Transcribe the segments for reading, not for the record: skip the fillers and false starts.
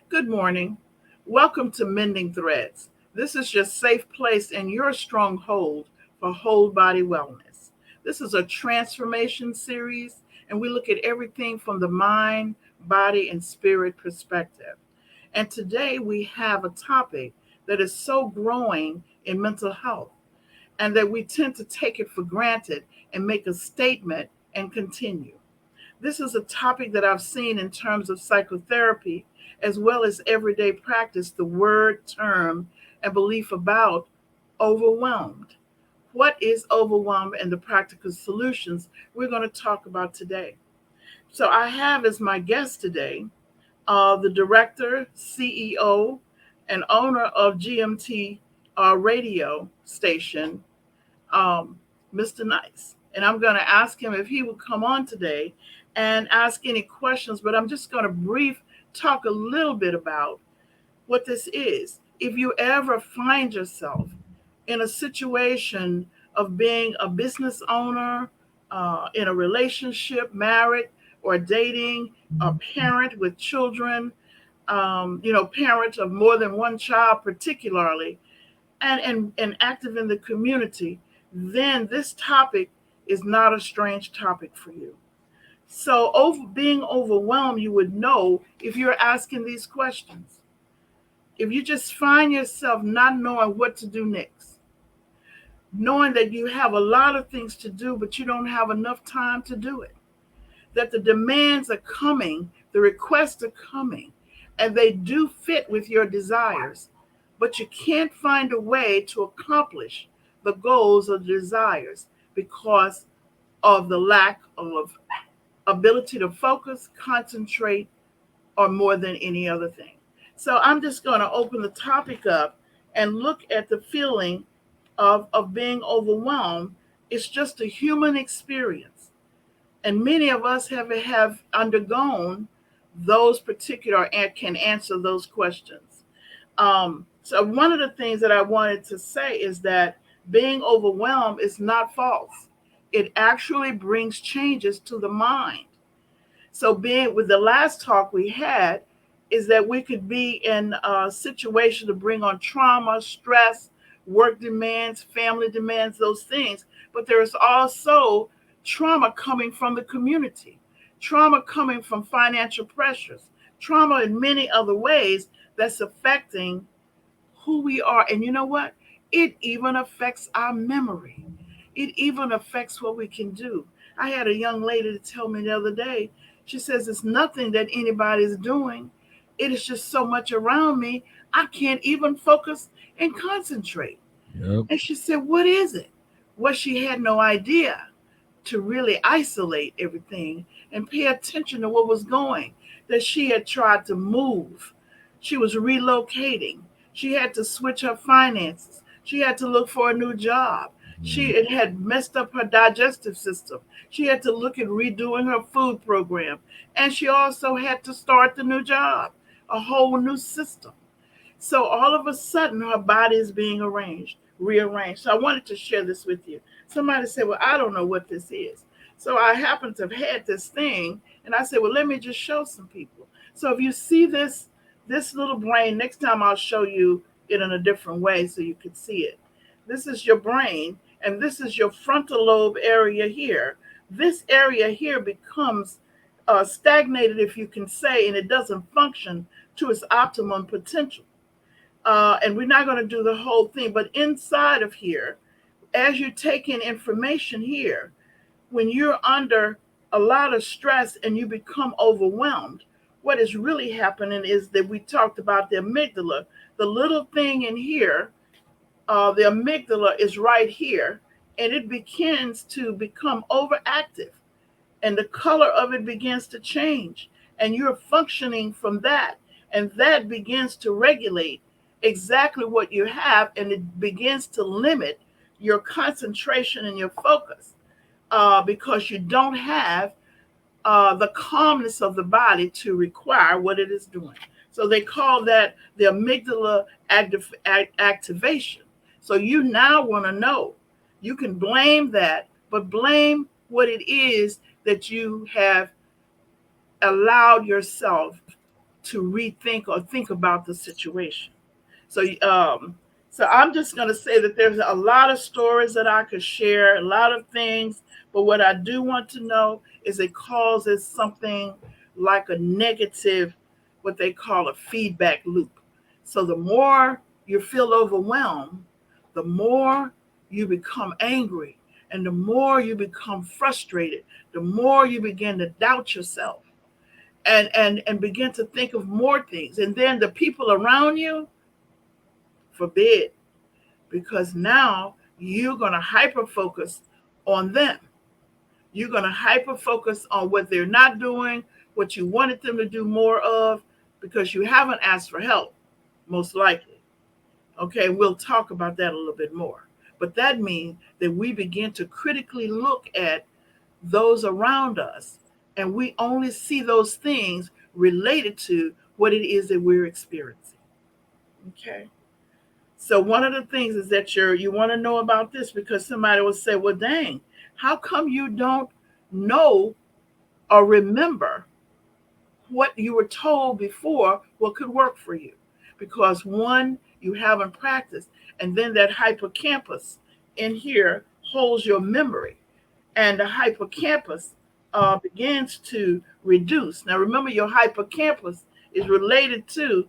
Good morning. Welcome to Mending Threads. This is your safe place and your stronghold for whole body wellness. This is a transformation series, and we look at everything from the mind, body, and spirit perspective. And today we have a topic that is so growing in mental health, and that we tend to take it for granted and make a statement and continue. This is a topic that I've seen in terms of psychotherapy as well as everyday practice, the word, term, and belief about overwhelmed. What is overwhelmed and the practical solutions we're going to talk about today. So I have as my guest today the director, CEO, and owner of GMT radio station, um, Mr. Nice. And I'm going to ask him if he would come on today and ask any questions, but I'm just going to brief talk a little bit about what this is. If you ever find yourself in a situation of being a business owner, in a relationship, married or dating, a parent with children, parents of more than one child, particularly, and active in the community, then this topic is not a strange topic for you. So, being overwhelmed, you would know if you're asking these questions. If you just find yourself not knowing what to do next, knowing that you have a lot of things to do, but you don't have enough time to do it, that the demands are coming, the requests are coming, and they do fit with your desires, but you can't find a way to accomplish the goals or desires because of the lack of ability to focus, concentrate, or more than any other thing. So I'm just going to open the topic up and look at the feeling of being overwhelmed. It's just a human experience. And many of us have undergone those particular and can answer those questions. So one of the things that I wanted to say is that being overwhelmed is not false. It actually brings changes to the mind. So being with the last talk we had is that we could be in a situation to bring on trauma, stress, work demands, family demands, those things. But there is also trauma coming from the community, trauma coming from financial pressures, trauma in many other ways that's affecting who we are. And you know what? It even affects our memory. It even affects what we can do. I had a young lady to tell me the other day, she says, it's nothing that anybody's doing. It is just so much around me, I can't even focus and concentrate. Yep. And she said, what is it? Well, she had no idea to really isolate everything and pay attention to what was going. That she had tried to move. She was relocating. She had to switch her finances. She had to look for a new job. She Mm. it had messed up her digestive system. She had to look at redoing her food program. And she also had to start the new job, a whole new system. So all of a sudden, her body is being rearranged. So I wanted to share this with you. Somebody said, well, I don't know what this is. So I happen to have had this thing, and I said, well, let me just show some people. So if you see this little brain, next time I'll show you it in a different way so you could see it. This is your brain, and this is your frontal lobe area here. This area here becomes stagnated, if you can say, and it doesn't function to its optimum potential. And we're not going to do the whole thing, but inside of here, as you take in information here, when you're under a lot of stress and you become overwhelmed, what is really happening is that we talked about the amygdala, the little thing in here, the amygdala is right here, and it begins to become overactive, and the color of it begins to change, and you're functioning from that, and that begins to regulate exactly what you have, and it begins to limit your concentration and your focus, because you don't have the calmness of the body to require what it is doing. So they call that the amygdala activation. So you now want to know. You can blame that, but blame what it is that you have allowed yourself to rethink or think about the situation. So, so I'm just going to say that there's a lot of stories that I could share, a lot of things. But what I do want to know is it causes something like a negative, what they call a feedback loop. So the more you feel overwhelmed, the more you become angry, and the more you become frustrated, the more you begin to doubt yourself and begin to think of more things. And then the people around you forbid, because now you're going to hyper focus on them. You're going to hyper focus on what they're not doing, what you wanted them to do more of, because you haven't asked for help, most likely. Okay, we'll talk about that a little bit more. But that means that we begin to critically look at those around us, and we only see those things related to what it is that we're experiencing. Okay. So one of the things is that you want to know about this, because somebody will say, "Well, dang, how come you don't know or remember what you were told before what could work for you?" Because one, you haven't practiced, and then that hippocampus in here holds your memory, and the hippocampus begins to reduce. Now, remember, your hippocampus is related to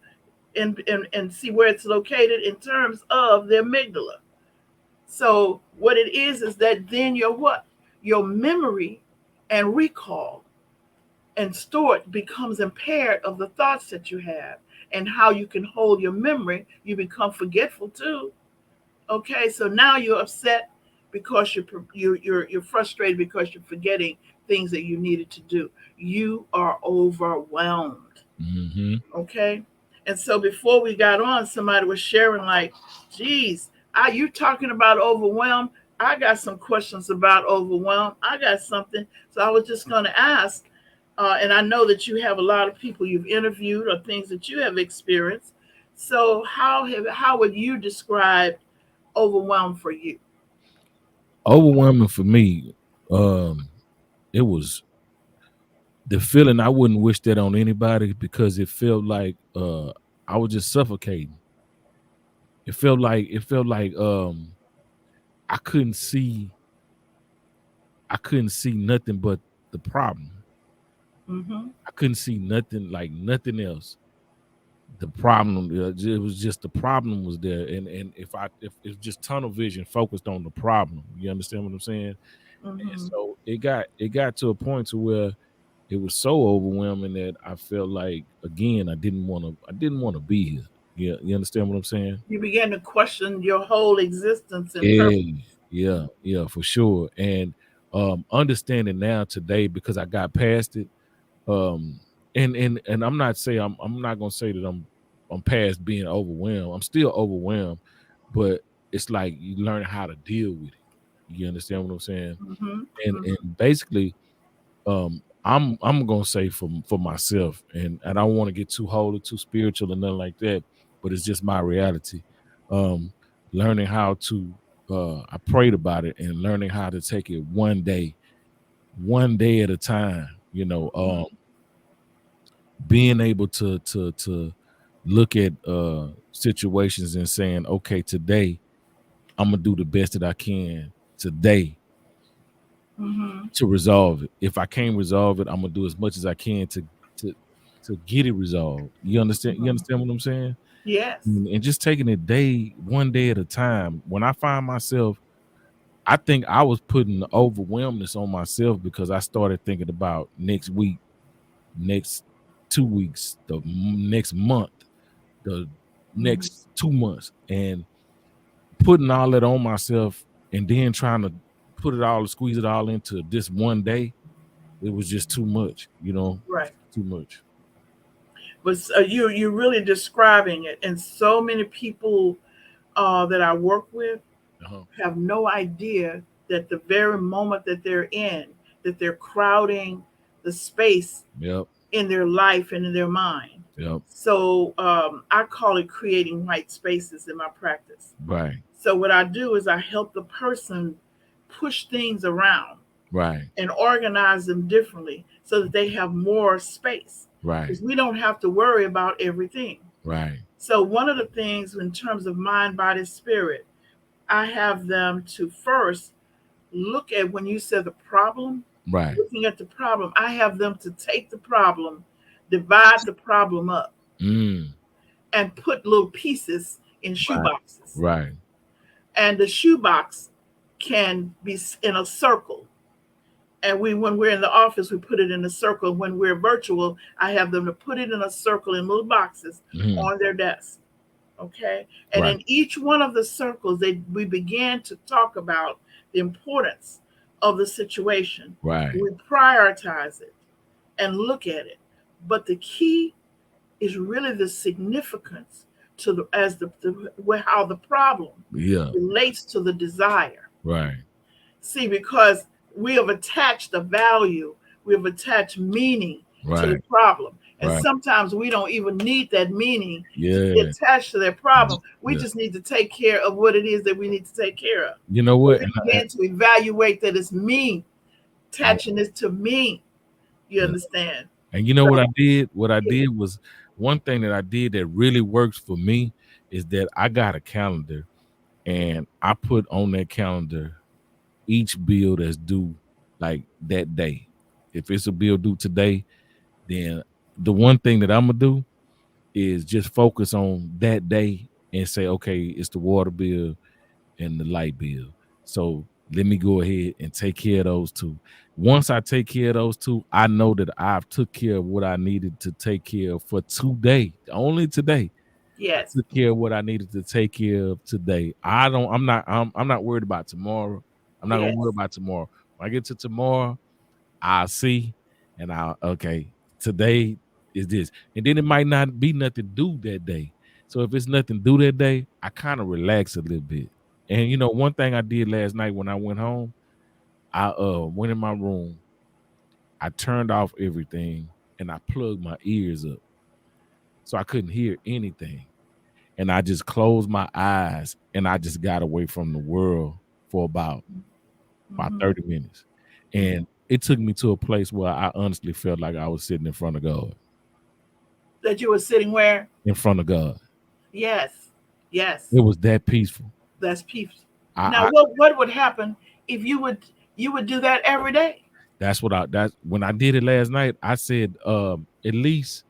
and see where it's located in terms of the amygdala. So what it is that then your what? Your memory and recall and store becomes impaired of the thoughts that you have, and how you can hold your memory. You become forgetful too. Okay, so now you're upset because you're frustrated because you're forgetting things that you needed to do. You are overwhelmed. Mm-hmm. Okay. And so before we got on, somebody was sharing like, geez, you talking about overwhelmed. I got some questions about overwhelmed. I got something. So I was just going to ask, and I know that you have a lot of people you've interviewed or things that you have experienced. So how would you describe overwhelmed for you? Overwhelming for me. It was the feeling I wouldn't wish that on anybody because it felt like I was just suffocating. It felt like I couldn't see nothing but the problem. Mm-hmm. I couldn't see nothing like nothing else. The problem it was just the problem was there, and if just tunnel vision focused on the problem, you understand what I'm saying? And Mm-hmm. so it got to a point to where it was so overwhelming that I felt like again I didn't want to be here. Yeah, you understand what I'm saying? You began to question your whole existence and purpose. Yeah, yeah, for sure. And understanding now today because I got past it. Um, and I'm not saying I'm not gonna say that I'm past being overwhelmed. I'm still overwhelmed, but it's like you learn how to deal with it. You understand what I'm saying? Mm-hmm. And basically I'm gonna say for myself, and I don't want to get too holy, too spiritual, or nothing like that. But it's just my reality. Um, Learning how to I prayed about it and learning how to take it one day at a time. Mm-hmm. Being able to look at situations and saying, okay, today I'm gonna do the best that I can today Mm-hmm. to resolve it. If I can't resolve it, I'm gonna do as much as I can to to get it resolved. You understand? You Mm-hmm. understand what I'm saying? Yes. And just taking it one day at a time. When I find myself, I think I was putting the overwhelmness on myself because I started thinking about next week, next 2 weeks, next month, the Mm-hmm. next 2 months, and putting all that on myself, and then trying to squeeze it all into this one day. It was just too much, Right. too much. But you're really describing it, and so many people that I work with Uh-huh. have no idea that the very moment that they're in, that they're crowding the space Yep. in their life and in their mind. Yep. So I call it creating white spaces in my practice. Right. So what I do is I help the person push things around. Right. and organize them differently so that they have more space. Right. Because we don't have to worry about everything. Right. So, one of the things in terms of mind, body, spirit, I have them to first look at when you said the problem, Right. looking at the problem, I have them to take the problem, divide the problem up, Mm. and put little pieces in shoe Right. boxes. Right. And the shoebox can be in a circle. And when we're in the office, we put it in a circle. When we're virtual, I have them to put it in a circle in little boxes Mm. on their desk. Okay. And Right. in each one of the circles, we began to talk about the importance of the situation. Right. We prioritize it and look at it. But the key is really the significance to how the problem Yeah. relates to the desire. Right. See, because we have attached a value, we have attached meaning to the Right. problem. And Right. sometimes we don't even need that meaning to be Yeah. attached to that problem. We Yeah. just need to take care of what it is that we need to take care of. You know So what? we begin to evaluate that it's me, Yeah. attaching this to me. You Yeah. understand? And you know what I So, did? What I yeah. did was one thing that I did that really works for me is that I got a calendar and I put on that calendar each bill that's due like that day. If it's a bill due today, then the one thing that I'm gonna do is just focus on that day and say, okay, it's the water bill and the light bill. So let me go ahead and take care of those two. Once I take care of those two, I know that I've took care of what I needed to take care of for today, only today. I Yes. took care of what I needed to take care of today. I'm not worried about tomorrow. I'm not gonna Yes. worry about tomorrow. When I get to tomorrow, I'll see and I'll okay, today is this. And then it might not be nothing due that day. So if it's nothing due that day, I kind of relax a little bit. And you know, one thing I did last night when I went home, I went in my room, I turned off everything, and I plugged my ears up so I couldn't hear anything. And I just closed my eyes and I just got away from the world for about Mm-hmm. 30 minutes. And it took me to a place where I honestly felt like I was sitting in front of God. That you were sitting where? In front of God. Yes. Yes. It was that peaceful. That's peace. Now, I what would happen if you would do that every day? that's when I did it last night, I said, at least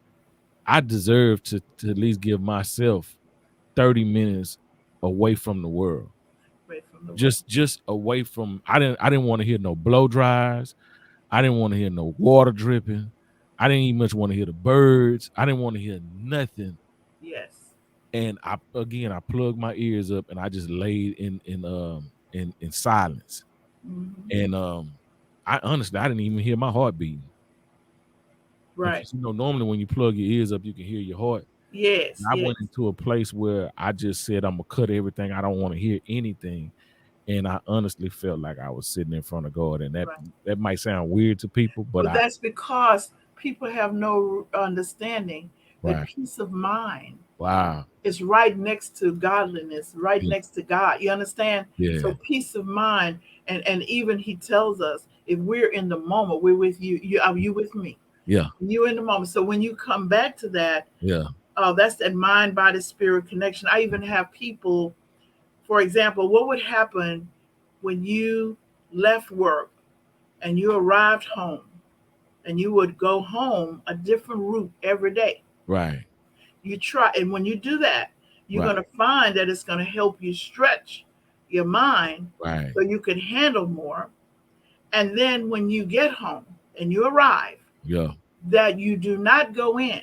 I deserve to at least give myself 30 minutes away from the world. Away from the world. Just away from I didn't want to hear no blow dries. I didn't want to hear no water dripping. I didn't even much want to hear the birds. I didn't want to hear nothing. Yes. And I plugged my ears up and I just laid in silence. Hmm. And I honestly I didn't even hear my heart beating. Right. Because you know, normally when you plug your ears up, you can hear your heart. Yes. And I Yes. went into a place where I just said I'm gonna cut everything. I don't want to hear anything. And I honestly felt like I was sitting in front of God. And that Right. that might sound weird to people, but But I that's because people have no understanding that right. peace of mind Wow. is right next to godliness, right Yeah. next to God. You understand? Yeah. So peace of mind, and even He tells us if we're in the moment, we're with you. You are you with me? Yeah. You in the moment. So when you come back to that, Yeah. that's that mind, body, spirit connection. I even have people, for example, what would happen when you left work and you arrived home and you would go home a different route every day? Right. You try, and when you do that, you're Right. going to find that it's going to help you stretch your mind Right. so you can handle more. And then when you get home and you arrive, Yeah. that you do not go in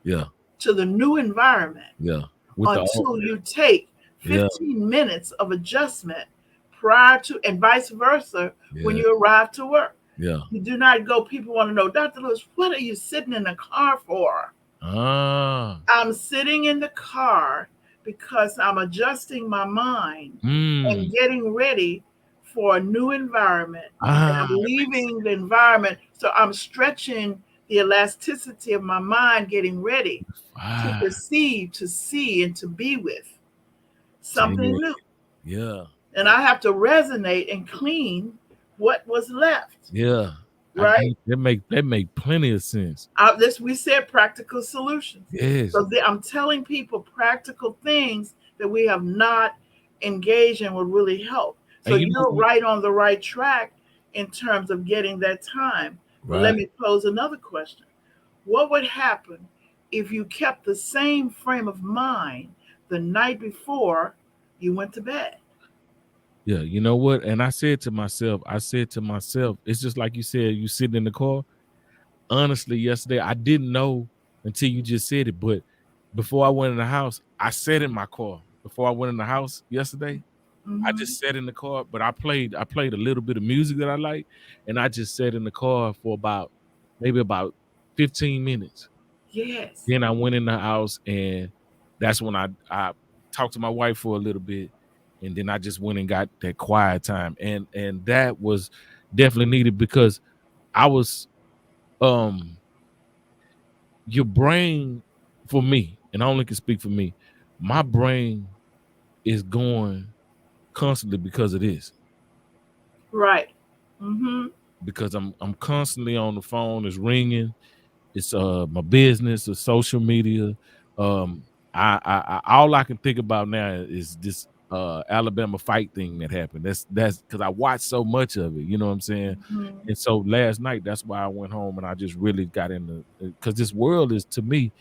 Yeah. to the new environment Yeah. With the until you take yeah. 15 minutes of adjustment prior to, and vice versa, when Yeah. you arrive to work. Yeah. You do not go, people want to know, Dr. Lewis, what are you sitting in the car for? Ah. I'm sitting in the car because I'm adjusting my mind Mm. and getting ready for a new environment. And Ah, I'm that makes leaving the environment. So I'm stretching the elasticity of my mind, getting ready sense. to Ah, perceive, to see, and to be with something dang. new. Yeah. And I have to resonate and clean what was left, Yeah. I right? get that make plenty of sense. This we said practical solutions. Yes. So I'm telling people practical things that we have not engaged in will really help. So And you know you're what? right on the right track in terms of getting that time. But let Right. me pose another question. What would happen if you kept the same frame of mind the night before you went to bed? Yeah, you know what? And I said to myself, it's just like you said, you sitting in the car. Honestly, yesterday I didn't know until you just said it, but before I went in the house, I sat in my car. Before I went in the house yesterday, I Hmm. just sat in the car, but I played a little bit of music that I like, and I just sat in the car for about 15 minutes. Yes. Then I went in the house, and that's when I talked to my wife for a little bit, and then I just went and got that quiet time, and that was definitely needed because I was um your brain, for me, and I only can speak for me, my brain is going constantly because of this. Right. Hmm. Because I'm constantly on the phone, it's ringing, it's my business, the social media. Um, I all I can think about now is this Alabama fight thing that happened. That's because I watched so much of it. You know what I'm saying? Hmm. And so last night, that's why I went home and I just really got into because this world is to me,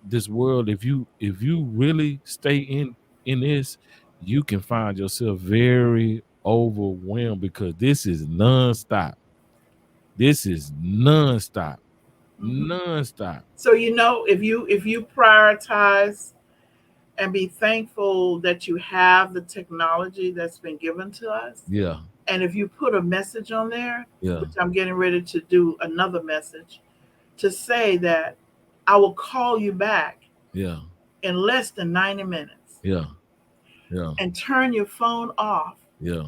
this world. If you really stay in this, you can find yourself very overwhelmed because this is nonstop. This is nonstop, Hmm. nonstop. So if you prioritize and be thankful that you have the technology that's been given to us, Yeah, and if you put a message on there, yeah, which I'm getting ready to do another message to say that I will call you back yeah, in less than 90 minutes, yeah, yeah, and turn your phone off yeah,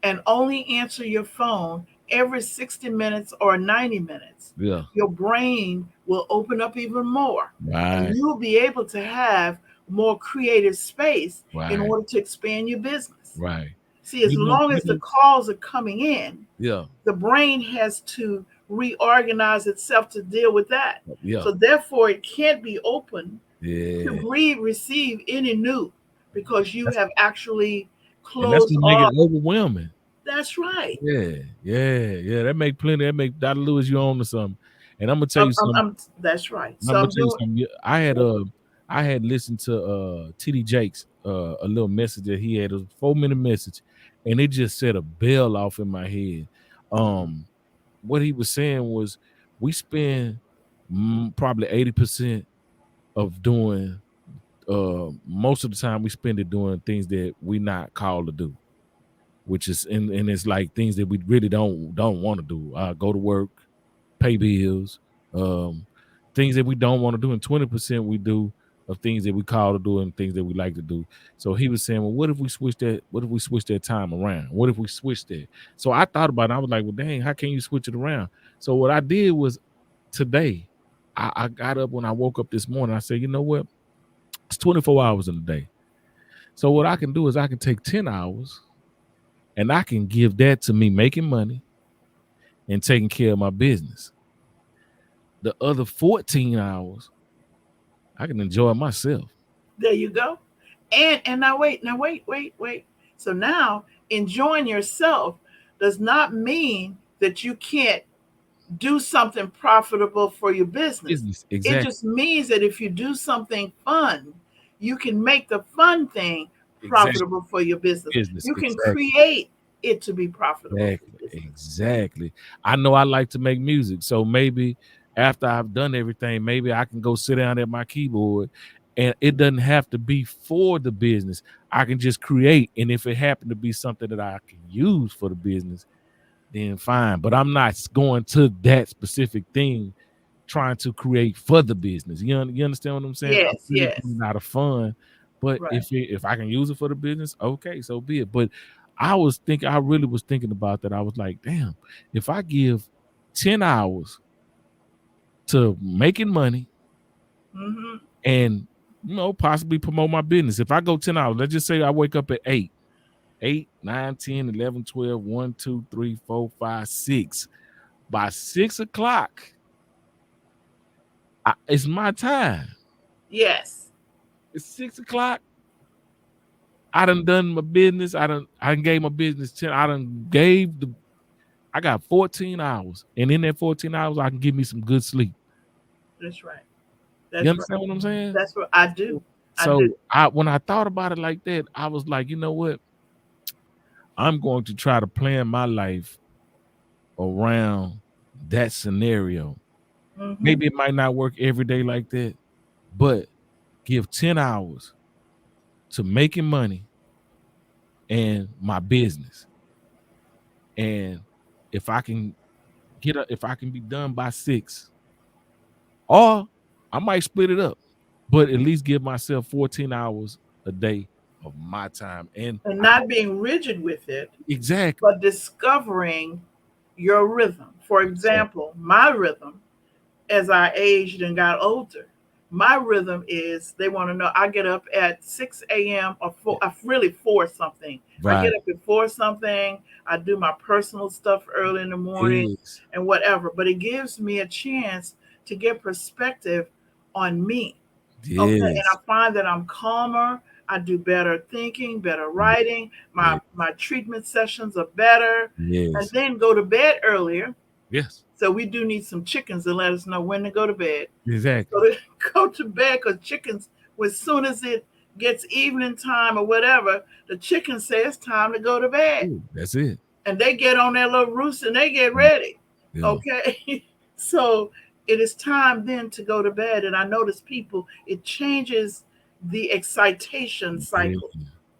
and only answer your phone every 60 minutes or 90 minutes, yeah. your brain will open up even more and Right, you'll be able to have more creative space in right, order to expand your business. right. See, as long You as the know, calls are coming in, yeah, the brain has to reorganize itself to deal with that. yeah, So, therefore, it can't be open to yeah. receive any new because you That's have actually and that's closed what make it off. overwhelming. That's right. Yeah, yeah, yeah. That make plenty. That make Dr. Lewis you on to something. And I'm gonna tell you something. That's right. I'm So gonna I'm tell you doing. something. I had listened to TD Jakes a little message that he had. It was a 4 minute message, and it just set a bell off in my head. Um, what he was saying was we spend probably 80% of doing most of the time we spend it doing things that we not called to do, which is and it's like things that we really don't want to do. Go to work, pay bills, um, things that we don't want to do, and 20% we do of things that we call to do and things that we like to do. So he was saying, well, what if we switch that? What if we switch that time around? What if we switch that? So I thought about it. I was like, well, dang, how can you switch it around? So what I did was today, I got up when I woke up this morning. I said, you know what? It's 24 hours in a day. So what I can do is I can take 10 hours and I can give that to me making money and taking care of my business. The other 14 hours, I can enjoy myself. There you go. And now wait. So now enjoying yourself does not mean that you can't do something profitable for your business. Business, It exactly, just means that if you do something fun, you can make the fun thing exactly, profitable for your business. business, You can exactly, create it to be profitable for exactly, business. exactly. I know I like to make music, so maybe after I've done everything, maybe I can go sit down at my keyboard, and it doesn't have to be for the business. I can just create, and if it happened to be something that I can use for the business, then fine. But I'm not going to that specific thing trying to create for the business. You understand what I'm saying? I'm Yes, really yes. doing it out of fun. But Right. if I can use it for the business, okay, so be it. But I really was thinking about that. I was like, damn, if I give 10 hours to making money Hmm. and possibly promote my business. If I go 10 hours, let's just say I wake up at 8, 9, 10, 11, 12, 1, 2, 3, 4, 5, 6. By 6 o'clock, it's my time. Yes. It's 6 o'clock. I done my business. I done gave my business 10. I got 14 hours. And in that 14 hours, I can give me some good sleep. That's right. You That's right. understand what I'm saying? That's what I do. I do. So when I thought about it like that, I was like, you know what? I'm going to try to plan my life around that scenario. Mm-hmm. Maybe it might not work every day like that, but give 10 hours to making money and my business. And if I can if I can be done by 6, or I might split it up, but at least give myself 14 hours a day of my time. And And not being rigid with it, exactly, but discovering your rhythm. For exactly, example, my rhythm as I aged and got older, my rhythm is they want to know I get up at 6 a.m. or really 4 something. I right. get up at 4 something. I do my personal stuff early in the morning Yes, and whatever. But it gives me a chance to get perspective on me. Okay. And I yes, find that I'm calmer. I do better thinking, better writing. yes, My treatment sessions are better. And yes, then go to bed earlier. yes, So we do need some chickens to let us know when to go to bed. exactly. Go to go to bed because chickens, as soon as it gets evening time or whatever, the chickens say it's time to go to bed, Ooh, that's it. and they get on their little roost and they get ready. Yeah, Okay, so it is time then to go to bed, and I notice people it changes the excitation yeah, cycle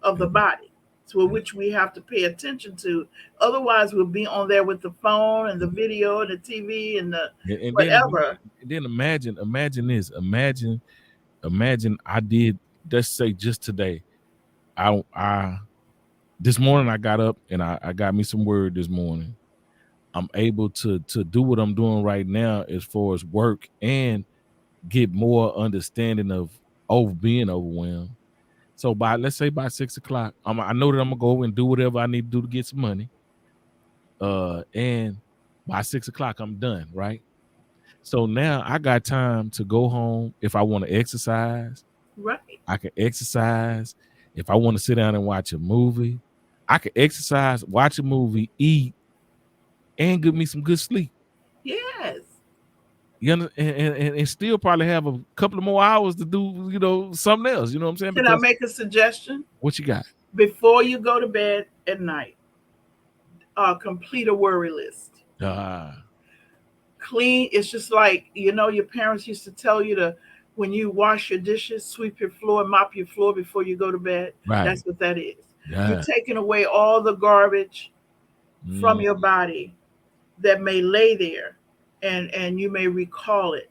of the yeah, body to yeah. which we have to pay attention to. Otherwise, we'll be on there with the phone and the video and the TV and the And then whatever. imagine this. Imagine I did, let's say just today. I this morning I got up and I got me some word this morning. I'm able to do what I'm doing right now as far as work and get more understanding of being overwhelmed. So by let's say by 6 o'clock, I know that I'm gonna go and do whatever I need to do to get some money. And by 6 o'clock I'm done, right? So now I got time to go home. If I want to exercise, Right. I can exercise. If I want to sit down and watch a movie, I can exercise, watch a movie, eat, and get me some good sleep. Yes. And still probably have a couple of more hours to do, something else. You know what I'm saying? Can I Because make a suggestion? what you got? Before you go to bed at night, complete a worry list. Ah, Clean. It's just like your parents used to tell you to when you wash your dishes, sweep your floor, mop your floor before you go to bed. right. That's what that is. You're Yeah. taking away all the garbage from Mm, your body that may lay there, and you may recall it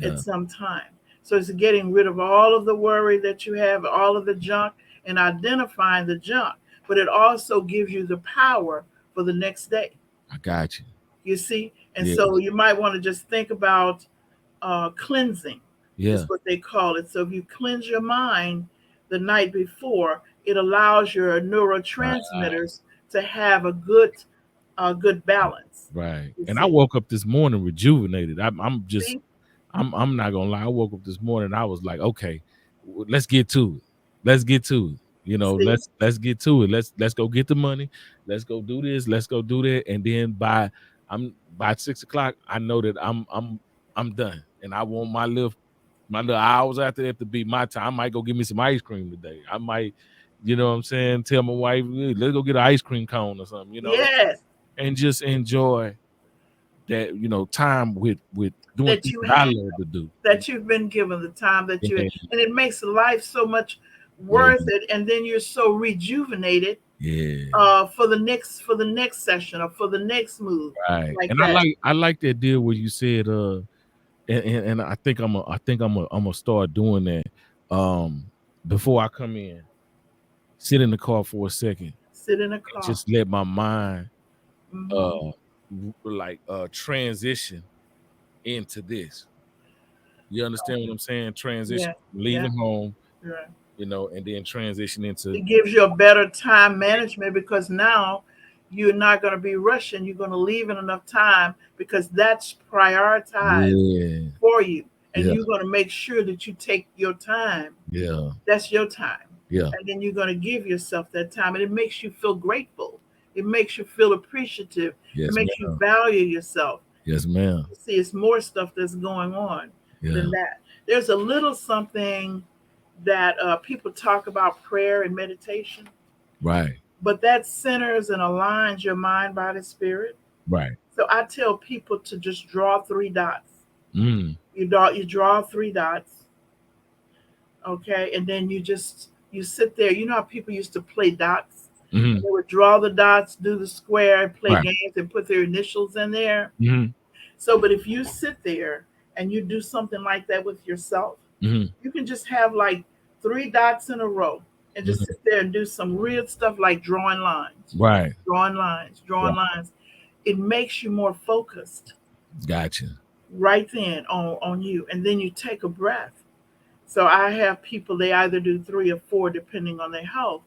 at yeah. some time. So it's getting rid of all of the worry that you have, all of the junk, and identifying the junk. But it also gives you the power for the next day. I got you. You see, and Yeah. so you might want to just think about cleansing, is Yeah. what they call it. So if you cleanse your mind the night before, it allows your Right. neurotransmitters to have a good balance. Right. You And I see, woke up this morning rejuvenated. I'm just see, I'm not gonna lie. I woke up this morning. I was like, okay, let's get to it. Let's get to it. see. Let's get to it. Let's go get the money. Let's go do this. Let's go do that. And then by 6 o'clock, I know that I'm done. And I want my little hours after that to be my time. I might go get me some ice cream today. I might, what I'm saying, tell my wife, "Hey, let's go get an ice cream cone or something, Yes, and just enjoy that, time with doing that things you that I have, love to do. that you've been given the time that you, Yeah, and it makes life so much yeah, worth it. And then you're so rejuvenated yeah. for the next session or for the next move, Right. like And I that. like I like that deal where you said and I think I'm gonna start doing that. Before I come in, sit in the car for a second Sit in a and car. just let my mind Hmm. uh transition into this. You understand what I'm saying? Transition Yeah, from yeah, leaving home right. and then transition into It gives you a better time management because now you're not going to be rushing. You're going to leave in enough time because that's prioritized yeah, for you. And yeah, you're going to make sure that you take your time. yeah, That's your time. yeah. And then you're going to give yourself that time. And it makes you feel grateful. It makes you feel appreciative. It Yes, makes you ma'am. value yourself. Yes, ma'am. See, it's more stuff that's going on Yeah. than that. There's a little something that people talk about prayer and meditation, Right. but that centers and aligns your mind, body, spirit. Right. So I tell people to just draw three dots. Mm. You draw three dots, okay, and then you sit there. You know how people used to play dots? Hmm. They would draw the dots, do the square, and play Right. games and put their initials in there. Hmm. So, but if you sit there and you do something like that with yourself, Hmm. you can just have like three dots in a row and just sit Hmm. there and do some real stuff like drawing lines, Right. drawing lines, drawing Right. lines. It makes you more focused Gotcha. right then on you. And then you take a breath. So I have people, they either do three or four depending on their health.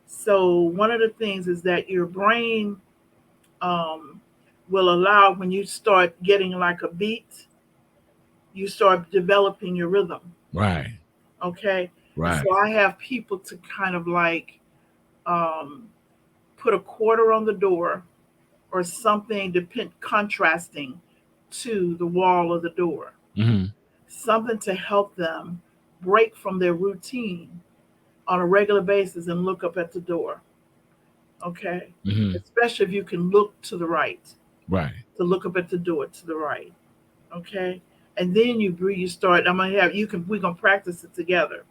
So one of the things is that your brain um, will allow when you start getting like a beat, you start developing your rhythm. Right. Okay. And so Right. I have people to kind of like um, put a quarter on the door or something contrasting to the wall of the door, Hmm. something to help them break from their routine on a regular basis and look up at the door. Okay. Hmm. Especially if you can look to the right, Right. to look up at the door to the right. Okay. And then you breathe, you start. I'm gonna have you can we're gonna practice it together.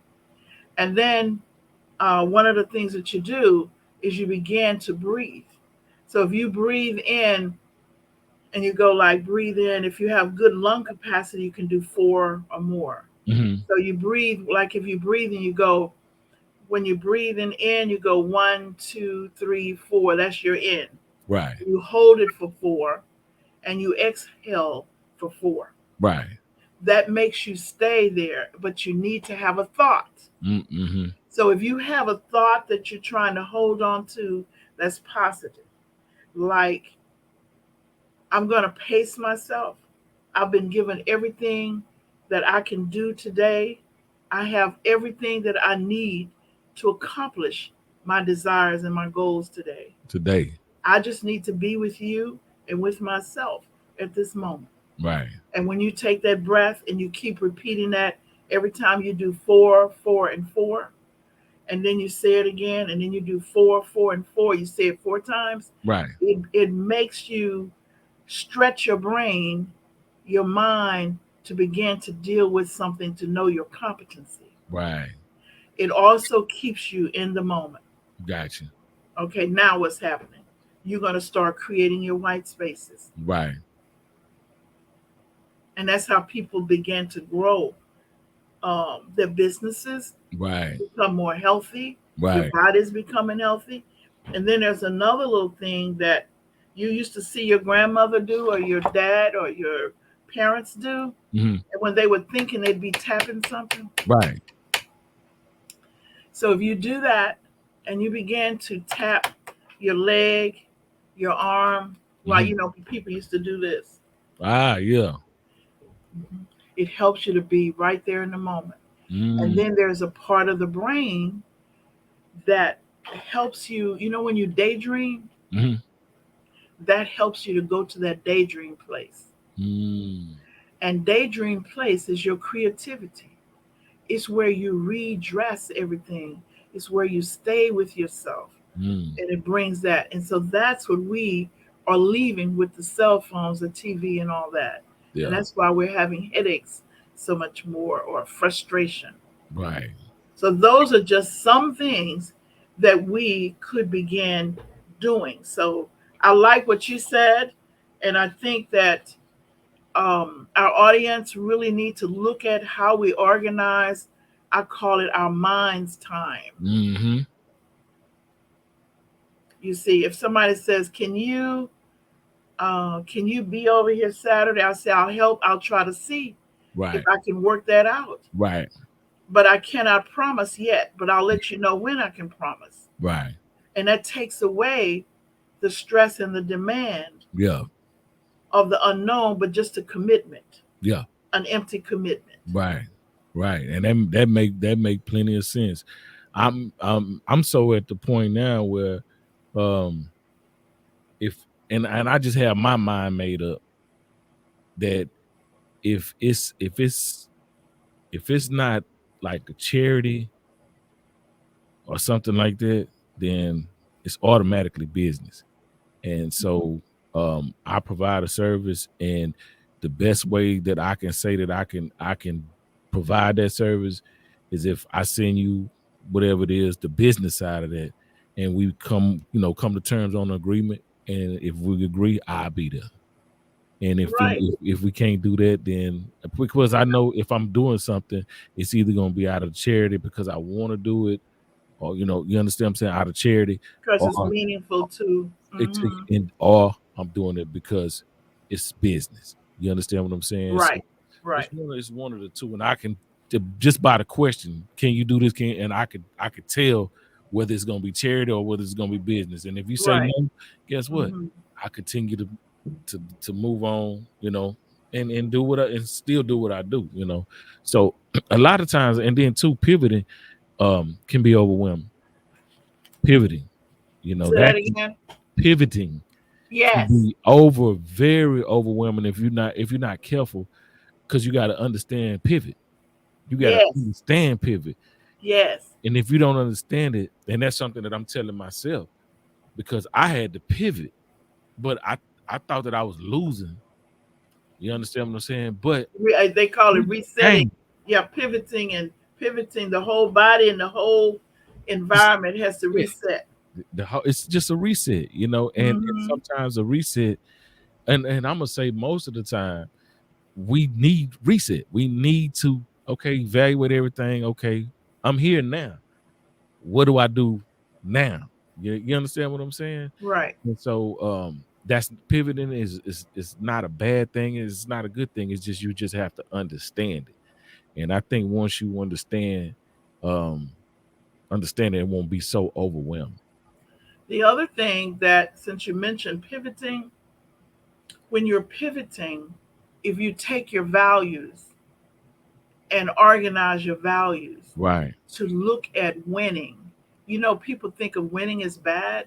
And then one of the things that you do is you begin to breathe. So if you breathe in and you go like breathe in, if you have good lung capacity, you can do four or more. Hmm. So you breathe like if you breathe and you go when you're breathing in, you go 1, 2, 3, 4. That's your in. Right. You hold it for four and you exhale for four. Right. That makes you stay there, but you need to have a thought. Mm-hmm. So if you have a thought that you're trying to hold on to that's positive, like I'm going to pace myself. I've been given everything that I can do today. I have everything that I need to accomplish my desires and my goals today. Today. I just need to be with you and with myself at this moment. Right. And when you take that breath and you keep repeating that every time you do four, four, and four, and then you say it again, and then you do four, four, and four, you say it four times, Right. it makes you stretch your brain, your mind to begin to deal with something to know your competency. Right. It also keeps you in the moment. Gotcha. Okay, now what's happening? You're going to start creating your white spaces. Right. And that's how people begin to grow their businesses, Right. become more healthy, your Right. body's becoming healthy. And then there's another little thing that you used to see your grandmother do or your dad or your parents do. Hmm. And when they were thinking they'd be tapping something. Right. So if you do that and you begin to tap your leg, your arm, well, Hmm. people used to do this. Ah, yeah. It helps you to be right there in the moment. And Mm. then there's a part of the brain that helps you, when you daydream, Hmm. that helps you to go to that daydream place. Mm. And daydream place is your creativity. It's where you redress everything. It's where you stay with yourself. Mm. And it brings that. And so that's what we are leaving with the cell phones, the TV, and all that. And Yeah. that's why we're having headaches so much more or frustration. Right. So those are just some things that we could begin doing. So I like what you said. And I think that our audience really need to look at how we organize. I call it our mind's time. Hmm. You see, if somebody says, can you be over here Saturday? I'll say, I'll help. I'll try to see if Right. I can work that out. Right. but I cannot promise yet, but I'll let you know when I can promise. Right. And that takes away the stress and the demand Yeah. of the unknown, but just a commitment, Yeah. an empty commitment. Right. Right. And that make plenty of sense. I'm so at the point now where um if and I just have my mind made up that if it's if it's if it's not like a charity or something like that, then it's automatically business. And so I provide a service, and the best way that I can say that I can provide that service is if I send you whatever it is, the business side of that, and we come to terms on an agreement, and if we agree, I'll be there. And Right. if we can't do that, then because I know if I'm doing something, it's either gonna be out of charity because I want to do it, or you understand what I'm saying, out of charity, Because or it's meaningful to, or I'm doing it because it's business. You understand what I'm saying? So right, right, it's one of the two, and I can just by the question, can you do this? And I could tell whether it's gonna be charity or whether it's gonna be business. And if you say right. no, guess what? Hmm. I continue to move on, and do what and still do what I do. So a lot of times, and then too, pivoting can be overwhelming. Pivoting, Say that that again. pivoting can Yes, be very overwhelming if you're not careful, because you got to understand pivot. You got to yes, understand pivot. yes. And if you don't understand it, and that's something that I'm telling myself, because I had to pivot, but I thought that I was losing. You understand what I'm saying? But They call it pivot resetting. came. Yeah, pivoting and pivoting. The whole body and the whole It's, environment has to yeah, reset. it's just a reset, and Hmm. sometimes a reset, and I'm gonna say most of the time we need reset. We need to evaluate everything. Okay, I'm here now. What do I do now? You understand what I'm saying? Right. And so that's pivoting is not a bad thing. It's not a good thing. It's just you just have to understand it. And I think once you um understand it, it won't be so overwhelming. The other thing that, since you mentioned pivoting, when you're pivoting, if you take your values and organize your values Right. to look at winning, people think of winning as bad,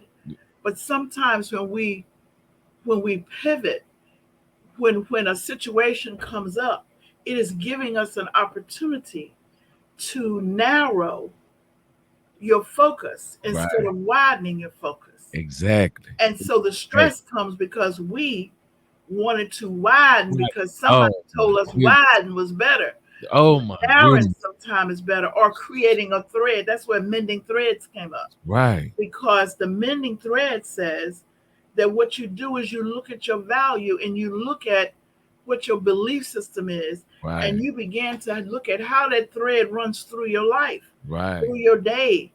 but sometimes when we pivot, when a situation comes up, it is giving us an opportunity to narrow your focus instead Right. of widening your focus. Exactly. And so the Exactly. stress comes because we wanted to widen Right. because somebody Oh my told us goodness. widen was better. Oh But my narrowing goodness. sometimes is better, or creating a thread. That's where mending threads came up, Right. because the mending thread says that what you do is you look at your value and you look at what your belief system is, and Right. you begin to look at how that thread runs through your life, Right. through your day,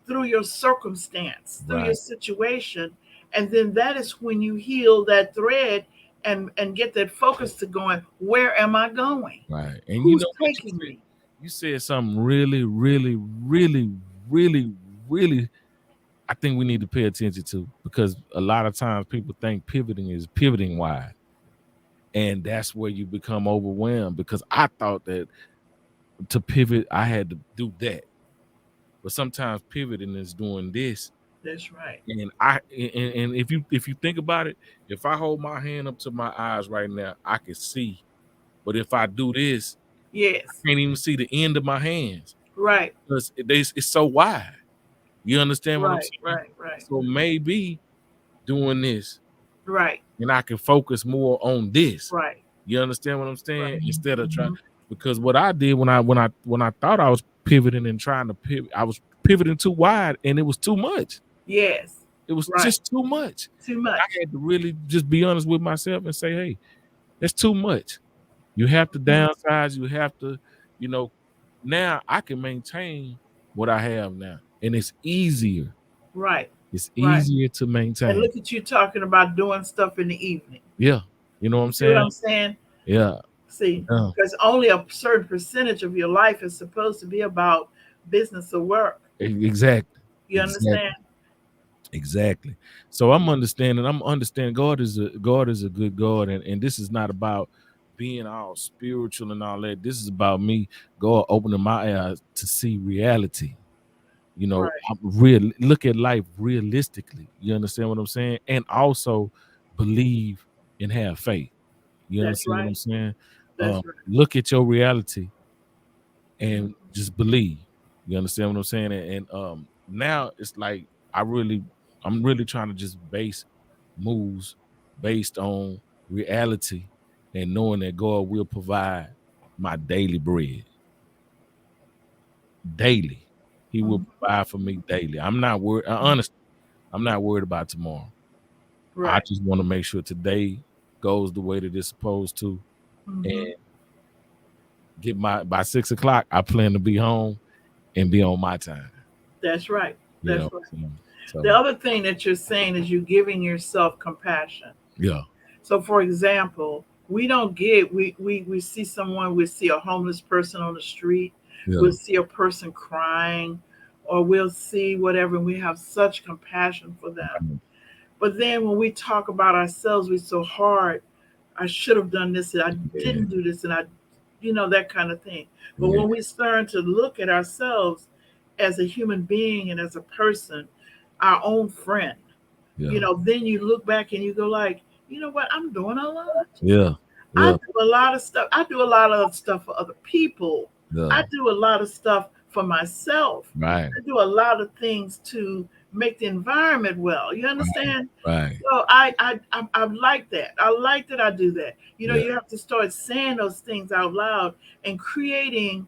through your circumstance, through your Right. situation. And then that is when you heal that thread and get that focus to going, where am I going? Right. And you Who's know what you taking said? me? You said something really, really, really, really, really I think we need to pay attention to, because a lot of times people think pivoting is pivoting wide. And that's where you become overwhelmed, because I thought that to pivot I had to do that. But sometimes pivoting is doing this. That's right. And if you think about it, if I hold my hand up to my eyes right now, I can see. But if I do this, Yes. I can't even see the end of my hands Right. because it's so wide. You understand what I'm Right. saying? Right. Right. So maybe doing this, Right. and I can focus more on this. Right. You understand what I'm saying? Right. Instead of trying, Hmm. because what I did when I thought I was pivoting and trying to pivot, I was pivoting too wide, and it was too much. Yes. It was Right. just too much. Too And I much. had to really just be honest with myself and say, hey, that's too much. You have to Mhm. downsize. You have to, you know, now I can maintain what I have now. And it's easier. Right. It's Right. easier to And maintain. look at you talking about doing stuff in the evening. Yeah. You know what You I'm see what saying? I'm saying? Yeah. See, Yeah. because only a certain percentage of your life is supposed to be about business or work. Exactly. You understand? Exactly. Exactly. So I'm understanding God is a good God, and this is not about being all spiritual and all that. This is about me, God opening my eyes to see reality. Right. I'm real look at life realistically. You understand what I'm saying? And also believe and have faith. You That's understand what right. I'm saying? That's right. Look at your reality and Mhm. just believe. You understand what I'm saying? And now it's like I'm really trying to just base moves based on reality and knowing that God will provide my daily bread daily. He will Mhm. provide for me daily. I'm not worried. Honestly, I'm not worried about tomorrow. I Right. just want to make sure today goes the way that it's supposed to, Mhm. and get my by 6 o'clock. I plan to be home and be on my time. That's right. You That's know, right. The so other thing that you're saying is you're giving yourself compassion. yeah, So, for example, we don't get, we see someone, we see a homeless person on the street, yeah, we'll see a person crying, or we'll see whatever, and we have such compassion for them. But then when we talk about ourselves, we're so hard. I should have done this, and I yeah, didn't do this, and that kind of thing. But yeah, when we start to look at ourselves as a human being and as a person, our own friend, yeah, then you look back and you go like, you know what, I'm doing a lot. yeah, I yeah, do a lot of stuff. I do a lot of stuff for other people. yeah. I do a lot of stuff for myself. Right, I do a lot of things to make the environment well. You right, understand? right. So I like that. I like that I do that. Yeah, You have to start saying those things out loud and creating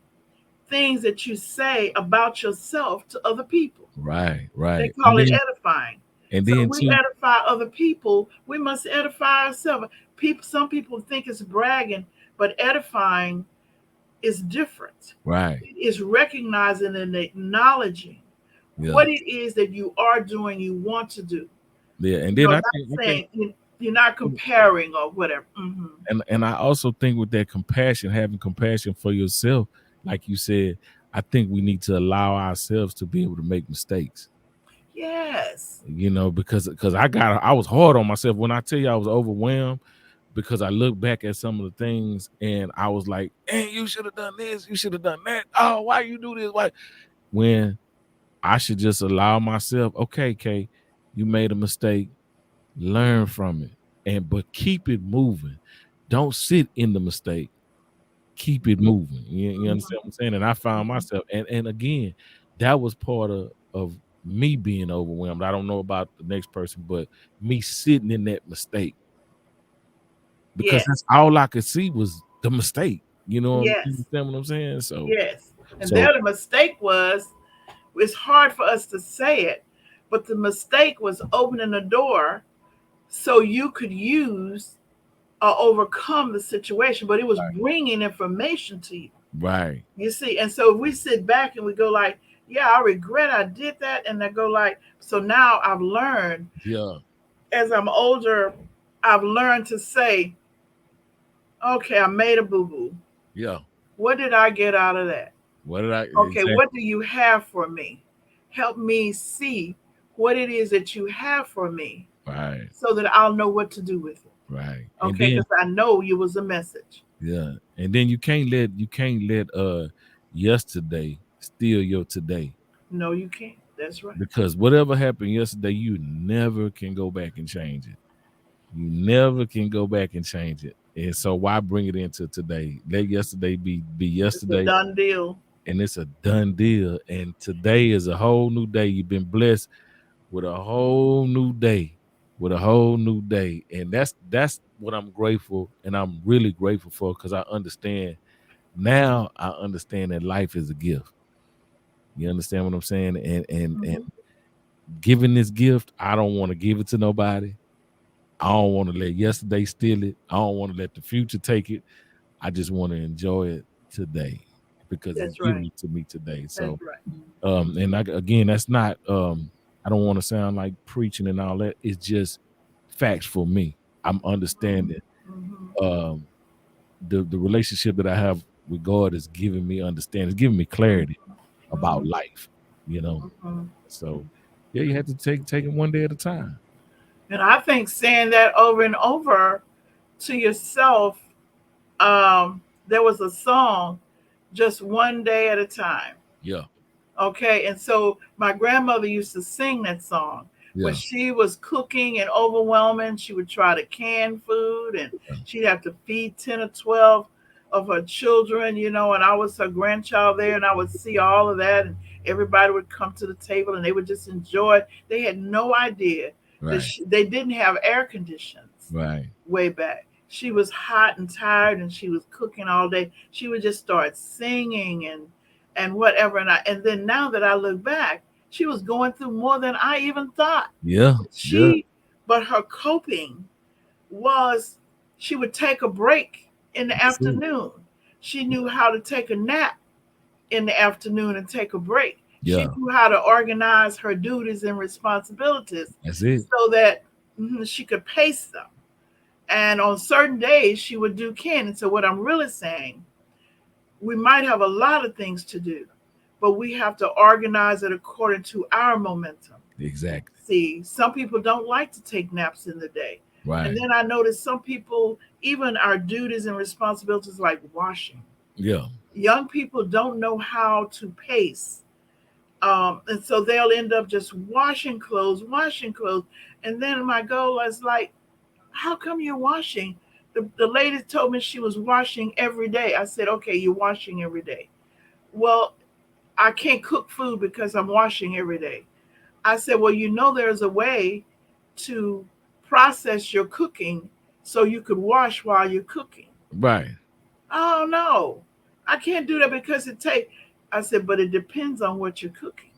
things that you say about yourself to other people. right, They right. call it edifying. And So then we too, edify other people. We must edify ourselves. Some people think it's bragging, but edifying is different. right, It is recognizing and acknowledging yeah, what it is that you are doing, you want to do. yeah. And then Not saying you're not comparing or whatever. and I also think with that compassion, having compassion for yourself, like you said, I think we need to allow ourselves to be able to make mistakes. Yes. Because I was hard on myself when I tell you I was overwhelmed because I look back at some of the things and I was like, "Hey, you should have done this, you should have done that. Oh, why you do this? Why?" When I should just allow myself, okay, Kay, you made a mistake, learn from it, but keep it moving. Don't sit in the mistake. Keep it moving. You understand what I'm saying? And I found Mhm. myself, and again, that was part of me being overwhelmed. I don't know about the next person, but me sitting in that mistake because that's Yes. all I could see was the mistake. You Yes. understand what I'm saying? So, Yes. And so there the mistake was, it's hard for us to say it, but the mistake was opening the door so you could use or overcome the situation, but it was bringing information to you. right, You see, and so if we sit back and we go like, yeah, I regret I did that, and I go like, so now I've learned yeah, as I'm older, I've learned to say, okay, I made a boo boo. yeah. What did I get out of that? What did I Okay, what do exactly? you have for me? Help me see what it is that you have for me Right, so that I'll know what to do with it. right, and Okay, then because I know you was a message. yeah, and then you can't let yesterday steal your today. No, you can't. That's right. Because whatever happened yesterday, you never can go back and change it. You never can go back and change it. And so why bring it into today? Let yesterday be It's a yesterday, done deal. and it's a done deal. And today is a whole new day. You've been blessed with a whole new day. With a whole new day. And that's what I'm grateful and I'm really grateful for because I understand that life is a gift. You understand what I'm saying? And Hmm. giving this gift, I don't want to give it to nobody. I don't want to let yesterday steal it. I don't want to let the future take it. I just want to enjoy it today because it's That's right. given to me today. That's So, right. again, that's not. I don't want to sound like preaching and all that. It's just facts for me. I'm Hmm. understanding Hmm. um the relationship that I have with God is giving me understanding, it's giving me clarity about Mhm. life, you know. Mhm. So yeah, you have to take it one day at a time. And I think saying that over and over to yourself, there was a song, just one day at a time. Yeah, Okay, and so my grandmother used to sing that song when yeah, she was cooking and overwhelming. She would try to can food, and she'd have to feed 10 or 12 of her children, and I was her grandchild there, and I would see all of that, and everybody would come to the table and they would just enjoy it. They had no idea that right, they didn't have air conditions right. way back. She was hot and tired and she was cooking all day. She would just start singing and whatever. And then now that I look back, she was going through more than I even thought. Yeah, yeah. She but her coping was she would take a break in the That's it. afternoon. She knew how to take a nap in the afternoon and take a break. She Yeah, knew how to organize her duties and responsibilities that's it. so that she could pace them. And on certain days, she would do can. And so, what I'm really saying, we might have a lot of things to do, but we have to organize it according to our momentum. Exactly. See, some people don't like to take naps in the day. And Right. then I noticed some people, even our duties and responsibilities like washing, Yeah. young people don't know how to pace. And so they'll end up just washing clothes, washing clothes. And then my goal is like, how come you're washing? The lady told me she was washing every day. I said, okay, you're washing every day. Well, I can't cook food because I'm washing every day. I said, well, there's a way to process your cooking so you could wash while you're cooking. Right. Oh, no, I can't do that because it takes. I said, but it depends on what you're cooking.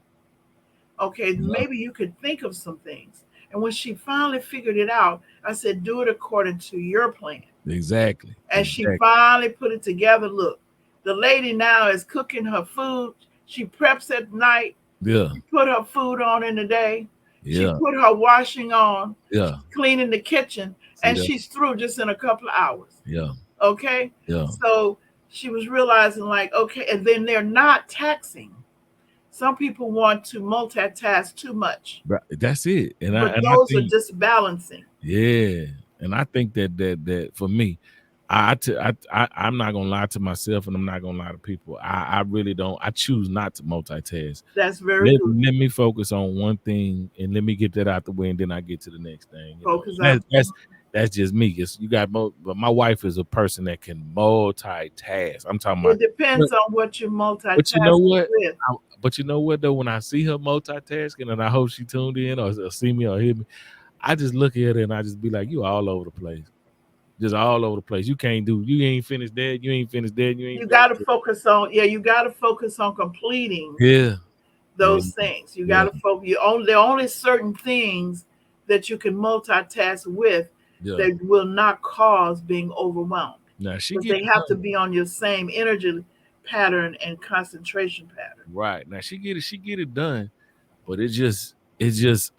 Okay, Yeah. maybe you could think of some things. And when she finally figured it out, I said, do it according to your plan. Exactly. And she Exactly. finally put it together. Look, the lady now is cooking her food. She preps at night. Yeah. She put her food on in the day. She Yeah. put her washing on. Yeah. She's cleaning the kitchen. See And that? she's through just in a couple of hours. Yeah. Okay? Yeah. So she was realizing, like, okay, and then they're not taxing. Some people want to multitask too much, Right. That's it. but And I those are think disbalancing. yeah, and I think that for me, I'm not gonna lie to myself, and I'm not gonna lie to people. I really don't. I choose not to multitask. That's very Let good. let me focus on one thing, and let me get that out the way, and then I get to the next thing. You know, Focus and out. that's just me. You got, but my wife is a person that can multitask. I'm talking about, It depends on what you're but you know multitasking what? with. But you know what though? When I see her multitasking, and I hope she tuned in or see me or hear me, I just look at her and I just be like, "You all over the place, just all over the place. You can't do. You ain't finished that. You ain't finished that. You ain't You got finished to that." focus on, yeah, you got to focus on completing Yeah, yeah, those things. You got yeah, to focus. There are only certain things that you can multitask with yeah. that will not cause being overwhelmed Now she because get they it have to done. be on your same energy pattern and concentration pattern. Right now, she get it done. But it's just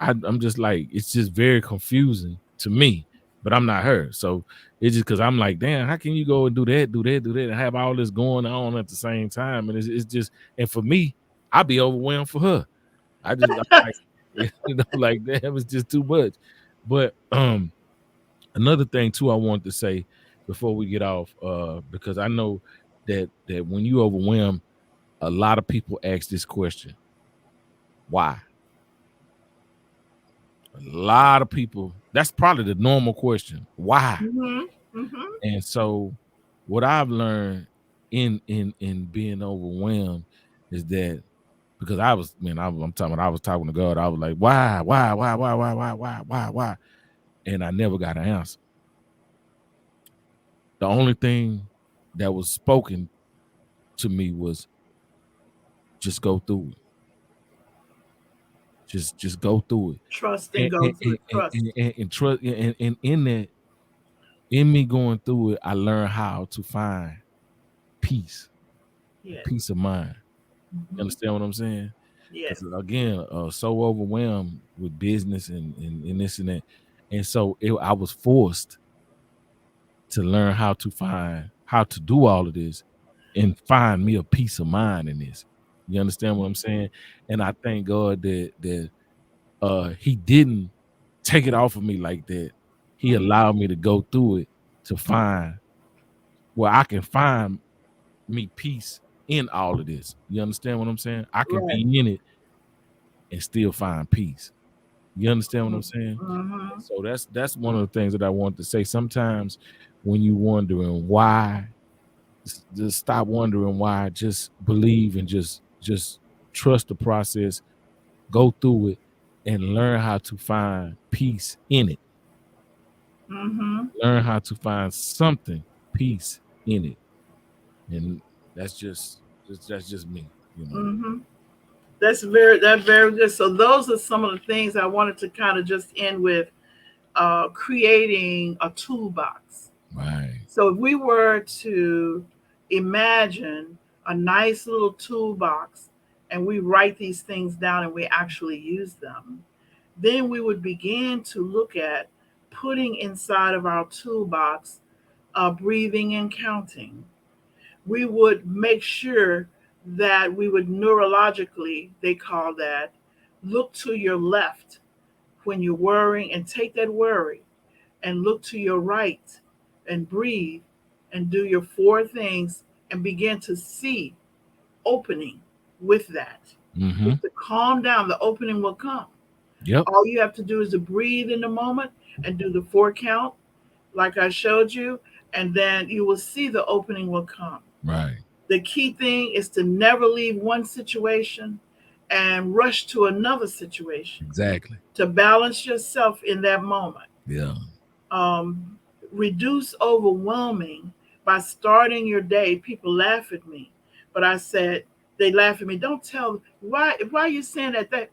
I'm just like it's just very confusing to me. But I'm not her, so it's just because I'm like, damn, how can you go and do that, do that, do that, and have all this going on at the same time? And it's just, and for me, I'd be overwhelmed for her. I'm like, like damn, it's just too much. But another thing too, I want to say before we get off, because I know that when you overwhelm, a lot of people ask this question: why? A lot of people, that's probably the normal question. Why? Mm-hmm. Mm-hmm. And so what I've learned in being overwhelmed is that because I was, man, I'm talking about, I was talking to God. I was like, why? And I never got an answer. The only thing that was spoken to me was just go through it. Just go through it. Trust and go through it. Trust. And trust, and in that, in me going through it, I learned how to find peace, and Yes. peace of mind. You Mm-hmm. understand what I'm saying? Yes. Because again, so overwhelmed with business and this and that, and so I was forced to learn how to find how to do all of this and find me a peace of mind in this. You understand what I'm saying? And I thank God that he didn't take it off of me like that. He allowed me to go through it to find where I can find me peace in all of this. You understand what I'm saying? I can Right. be in it and still find peace. You understand what I'm saying? Mm-hmm. So that's one of the things that I want to say. Sometimes when you wondering why, just stop wondering why. Just believe and just trust the process. Go through it and learn how to find peace in it. Mm-hmm. Learn how to find something peace in it, and that's just me. You know. Mm-hmm. That's very good. So those are some of the things I wanted to kind of just end with, creating a toolbox. Right. So if we were to imagine a nice little toolbox and we write these things down and we actually use them, then we would begin to look at putting inside of our toolbox, breathing and counting. We would make sure that we would neurologically, they call that, look to your left when you're worrying and take that worry and look to your right and breathe and do your four things and begin to see opening with that. Mm-hmm. Just to calm down, the opening will come. Yep. All you have to do is to breathe in the moment and do the four count, like I showed you, and then you will see the opening will come. Right. The key thing is to never leave one situation and rush to another situation, Exactly. to balance yourself in that moment. Yeah. um, Reduce overwhelming by starting your day. People laugh at me, but I said, they laugh at me. Don't tell why are you saying that? That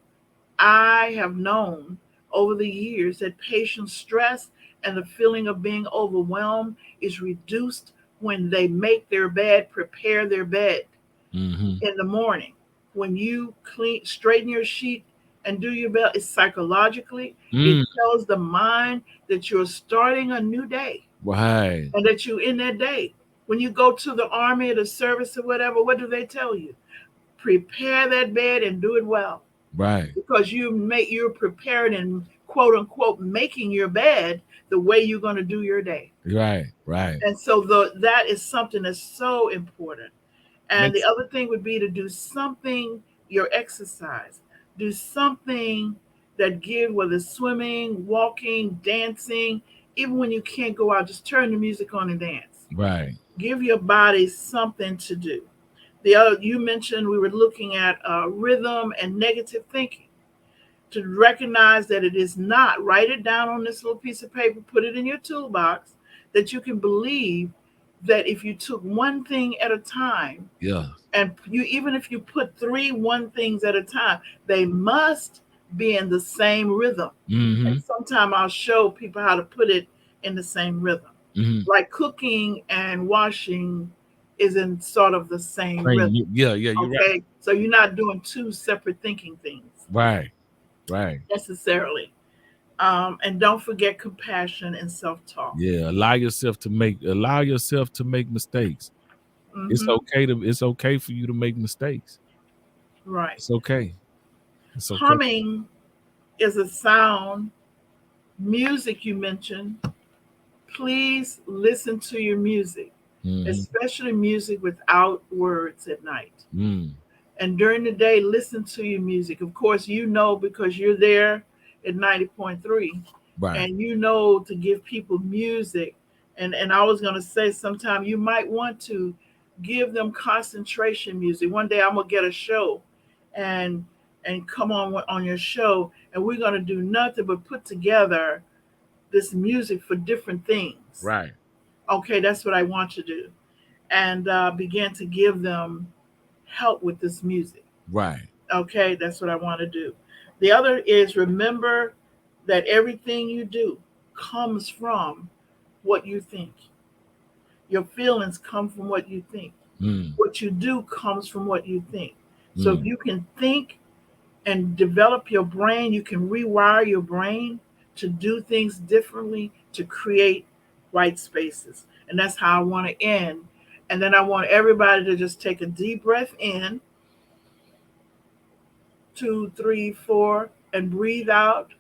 I have known over the years that patient stress and the feeling of being overwhelmed is reduced when they make their bed, prepare their bed Mm-hmm. in the morning. When you clean, straighten your sheet and do your bed, it's psychologically, it Mm. tells the mind that you're starting a new day Right. and that you're in that day. When you go to the army or the service or whatever, what do they tell you? Prepare that bed and do it well, Right. because you're prepared and quote unquote making your bed the way you're going to do your day. Right. Right. And so that is something that's so important. And the Makes other thing would be to do something, your exercise, do something that give, whether it's swimming, walking, dancing, even when you can't go out, just turn the music on and dance. right. Give your body something to do. The other, you mentioned we were looking at rhythm and negative thinking. To recognize that it is not, write it down on this little piece of paper, put it in your toolbox, that you can believe that if you took one thing at a time, Yeah. and you, even if you put three one things at a time, they must be in the same rhythm. And Mm-hmm. sometime I'll show people how to put it in the same rhythm. Mm-hmm. Like cooking and washing is in sort of the same Right. rhythm. Yeah. Yeah. You're right. Okay, so you're not doing two separate thinking things Right. Right. necessarily. And don't forget compassion and self-talk. Yeah. Allow yourself to make mistakes. Hmm. It's okay for you to make mistakes. Right. It's okay. It's okay. Humming is a sound. Music you mentioned. Please listen to your music, Mm-hmm. especially music without words at night. Mm. And during the day, listen to your music. Of course, you know because you're there at 90.3, Right. and you know to give people music. And I was going to say, sometime you might want to give them concentration music. One day I'm going to get a show and come on your show, and we're going to do nothing but put together this music for different things. Right. Okay, that's what I want to do. And begin to give them help with this music. Right. Okay, that's what I want to do. The other is, remember that everything you do comes from what you think. Your feelings come from what you think. Mm. What you do comes from what you think. So if Mm. you can think and develop your brain, you can rewire your brain to do things differently, to create white spaces. And that's how I want to end. And then I want everybody to just take a deep breath in, two, three, four, and breathe out,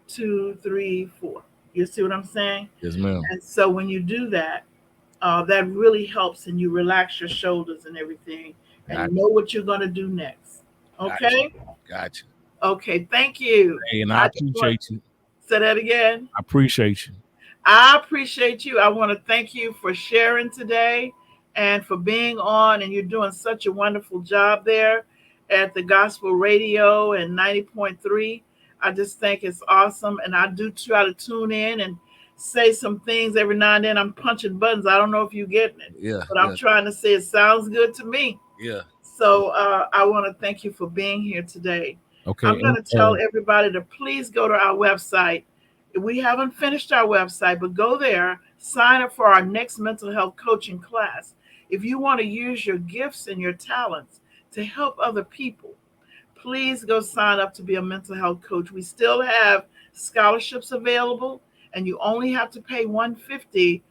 two, three, four. You see what I'm saying? Yes, ma'am. And so when you do that, that really helps, and you relax your shoulders and everything, and Gotcha. know what you're going to do next. Gotcha. Okay? Gotcha. Okay, thank you. Hey, and I I just want appreciate you. to say that again. I appreciate you. I appreciate you. I want to thank you for sharing today and for being on. And you're doing such a wonderful job there at the Gospel Radio and 90.3. I just think it's awesome. And I do try to tune in and say some things every now and then. I'm punching buttons. I don't know if you're getting it, Yeah, but I'm yeah, trying to say it sounds good to me. yeah. So I want to thank you for being here today. Okay, I'm going and to tell everybody to please go to our website. We haven't finished our website, but go there, sign up for our next mental health coaching class. If you want to use your gifts and your talents to help other people, please go sign up to be a mental health coach. We still have scholarships available, and you only have to pay $150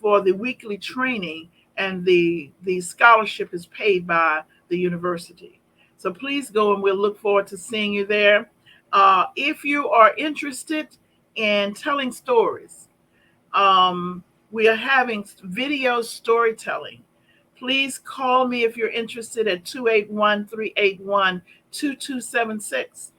for the weekly training, and the scholarship is paid by the university. So please go, and we'll look forward to seeing you there. If you are interested in telling stories, um, we are having video storytelling. Please call me if you're interested at 281-381-2276,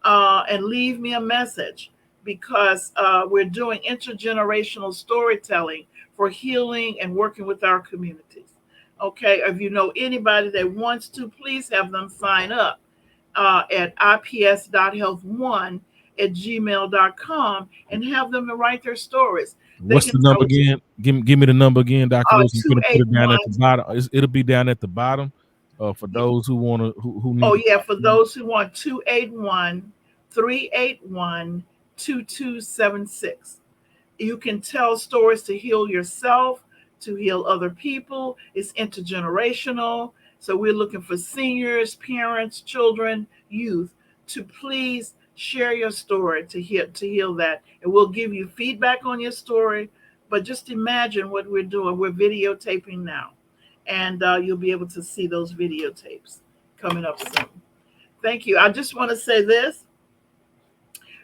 and leave me a message, because we're doing intergenerational storytelling for healing and working with our communities. Okay, if you know anybody that wants to, please have them sign up at ips.health1@gmail.com and have them to write their stories. They what's can the tell number us again? Give me the number again, Dr. Lewis. I'm gonna put it down 281. at the bottom. It'll be down at the bottom. For those who wanna who need Oh, to. yeah, for those who want, 281-381-2276. You can tell stories to heal yourself, to heal other people. It's intergenerational. So we're looking for seniors, parents, children, youth to please share your story to heal that. And we'll give you feedback on your story. But just imagine what we're doing. We're videotaping now. And you'll be able to see those videotapes coming up soon. Thank you. I just want to say this: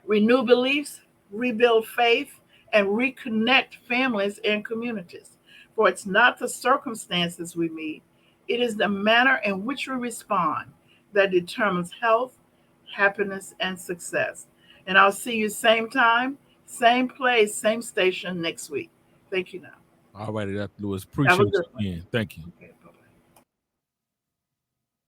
renew beliefs, rebuild faith, and reconnect families and communities. For it's not the circumstances we meet, it is the manner in which we respond that determines health, happiness, and success. And I'll see you same time, same place, same station next week. Thank you now. All righty, Dr. Lewis. Have a Appreciate good you again. Thank you. one.